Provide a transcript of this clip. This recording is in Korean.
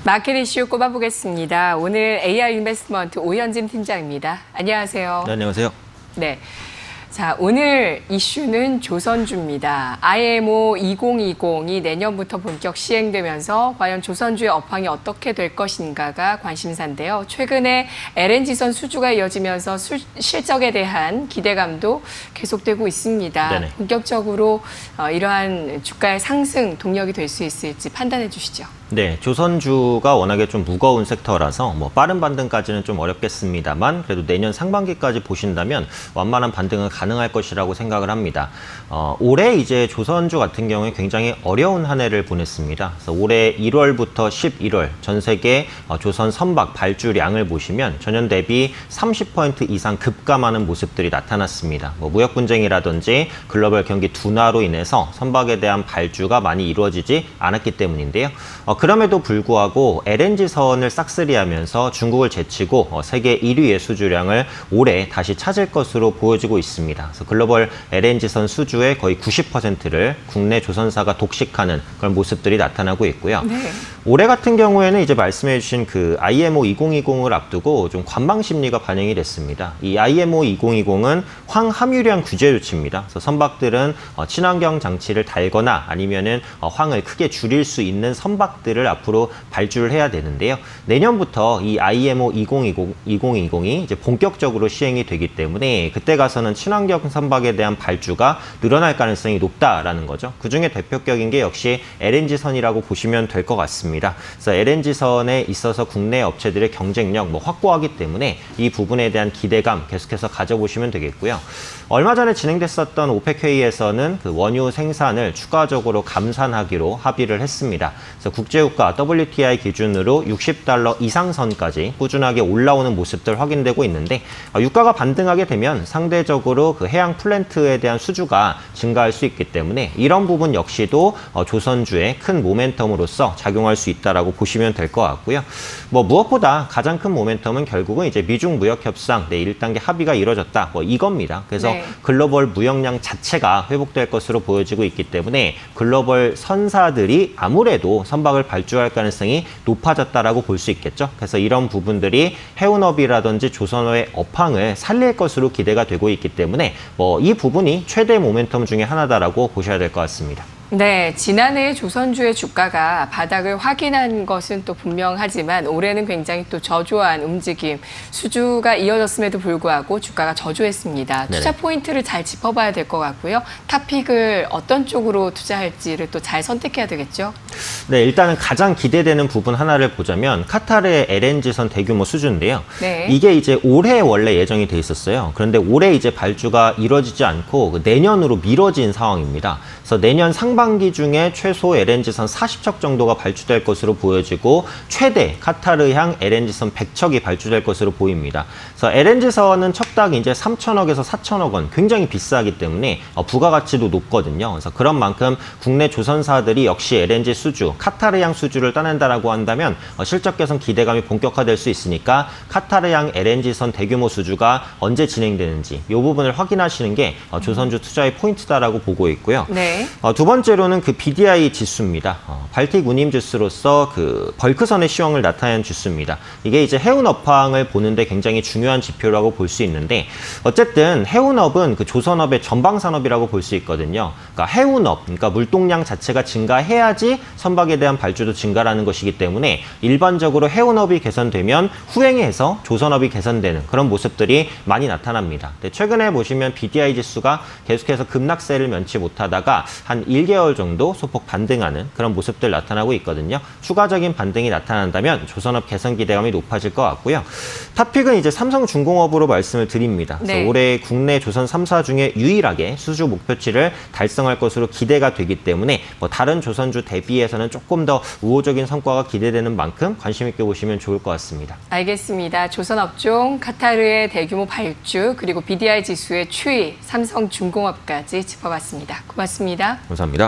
마켓 이슈 꼽아보겠습니다. 오늘 AI 인베스트먼트 오현진 팀장입니다. 안녕하세요. 네, 안녕하세요. 네. 자, 오늘 이슈는 조선주입니다. IMO 2020이 내년부터 본격 시행되면서 과연 조선주의 업황이 어떻게 될 것인가가 관심사인데요. 최근에 LNG선 수주가 이어지면서 실적에 대한 기대감도 계속되고 있습니다. 네네. 본격적으로 이러한 주가의 상승 동력이 될 수 있을지 판단해 주시죠. 네, 조선주가 워낙에 좀 무거운 섹터라서 빠른 반등까지는 좀 어렵겠습니다만 그래도 내년 상반기까지 보신다면 완만한 반등은 가능할 것이라고 생각을 합니다. 올해 이제 조선주 같은 경우에 굉장히 어려운 한 해를 보냈습니다. 그래서 올해 1월부터 11월 전 세계 조선 선박 발주량을 보시면 전년 대비 30% 이상 급감하는 모습들이 나타났습니다. 무역 분쟁이라든지 글로벌 경기 둔화로 인해서 선박에 대한 발주가 많이 이루어지지 않았기 때문인데요. 그럼에도 불구하고 LNG선을 싹쓸이하면서 중국을 제치고 세계 1위의 수주량을 올해 다시 찾을 것으로 보여지고 있습니다. 그래서 글로벌 LNG선 수주의 거의 90%를 국내 조선사가 독식하는 그런 모습들이 나타나고 있고요. 네. 올해 같은 경우에는 이제 말씀해 주신 그 IMO 2020을 앞두고 좀 관망 심리가 반영이 됐습니다. 이 IMO 2020은 황함유량 규제 조치입니다. 그래서 선박들은 친환경 장치를 달거나 아니면은 황을 크게 줄일 수 있는 선박들을 앞으로 발주를 해야 되는데요. 내년부터 이 IMO 2020이 이제 본격적으로 시행이 되기 때문에 그때 가서는 친환경 선박에 대한 발주가 늘어날 가능성이 높다라는 거죠. 그중에 대표격인 게 역시 LNG선이라고 보시면 될 것 같습니다. 그래서 LNG선에 있어서 국내 업체들의 경쟁력 확보하기 때문에 이 부분에 대한 기대감 계속해서 가져보시면 되겠고요. 얼마 전에 진행됐었던 오펙 회의에서는 그 원유 생산을 추가적으로 감산하기로 합의를 했습니다. 그래서 국제유가 WTI 기준으로 $60 이상선까지 꾸준하게 올라오는 모습들 확인되고 있는데 유가가 반등하게 되면 상대적으로 그 해양 플랜트에 대한 수주가 증가할 수 있기 때문에 이런 부분 역시도 조선주의 큰 모멘텀으로서 작용할 수 있다라고 보시면 될 것 같고요. 무엇보다 가장 큰 모멘텀은 결국은 이제 미중 무역 협상 1단계 합의가 이루어졌다 이겁니다. 그래서 네. 글로벌 무역량 자체가 회복될 것으로 보여지고 있기 때문에 글로벌 선사들이 아무래도 선박을 발주할 가능성이 높아졌다라고 볼 수 있겠죠. 그래서 이런 부분들이 해운업이라든지 조선어의 업황을 살릴 것으로 기대가 되고 있기 때문에 이 부분이 최대 모멘텀 중에 하나다라고 보셔야 될 것 같습니다. 네, 지난해 조선주의 주가가 바닥을 확인한 것은 또 분명하지만 올해는 굉장히 또 저조한 움직임, 수주가 이어졌음에도 불구하고 주가가 저조했습니다. 투자 포인트를 잘 짚어봐야 될 것 같고요. 탑픽을 어떤 쪽으로 투자할지를 또 잘 선택해야 되겠죠? 네, 일단은 가장 기대되는 부분 하나를 보자면 카타르의 LNG선 대규모 수주인데요. 네. 이게 이제 올해 원래 예정이 돼 있었어요. 그런데 올해 이제 발주가 이루어지지 않고 내년으로 미뤄진 상황입니다. 그래서 내년 상반기 중에 최소 LNG선 40척 정도가 발주될 것으로 보여지고 최대 카타르향 LNG선 100척이 발주될 것으로 보입니다. 그래서 LNG선은 척당 이제 3천억에서 4천억 원 굉장히 비싸기 때문에 부가가치도 높거든요. 그래서 그런 만큼 국내 조선사들이 역시 LNG 수주, 카타르향 수주를 따낸다라고 한다면 실적 개선 기대감이 본격화될 수 있으니까 카타르향 LNG선 대규모 수주가 언제 진행되는지 이 부분을 확인하시는 게 조선주 투자의 포인트다라고 보고 있고요. 네. 두 번째로는 그 BDI 지수입니다. 발틱 운임 지수로서 그 벌크선의 시황을 나타낸 지수입니다. 이게 이제 해운 업황을 보는데 굉장히 중요한 지표라고 볼 수 있는데 어쨌든 해운업은 그 조선업의 전방 산업이라고 볼 수 있거든요. 그러니까 해운업, 그러니까 물동량 자체가 증가해야지 선박에 대한 발주도 증가라는 것이기 때문에 일반적으로 해운업이 개선되면 후행해서 조선업이 개선되는 그런 모습들이 많이 나타납니다. 최근에 보시면 BDI 지수가 계속해서 급락세를 면치 못하다가 한 1개월 정도 소폭 반등하는 그런 모습들 나타나고 있거든요. 추가적인 반등이 나타난다면 조선업 개선 기대감이 높아질 것 같고요. 탑픽은 이제 삼성중공업으로 말씀을 드립니다. 그래서 네. 올해 국내 조선 3사 중에 유일하게 수주 목표치를 달성할 것으로 기대가 되기 때문에 다른 조선주 대비해서는 조금 더 우호적인 성과가 기대되는 만큼 관심 있게 보시면 좋을 것 같습니다. 알겠습니다. 조선업종, 카타르의 대규모 발주, 그리고 BDI 지수의 추이, 삼성중공업까지 짚어봤습니다. 고맙습니다. 감사합니다.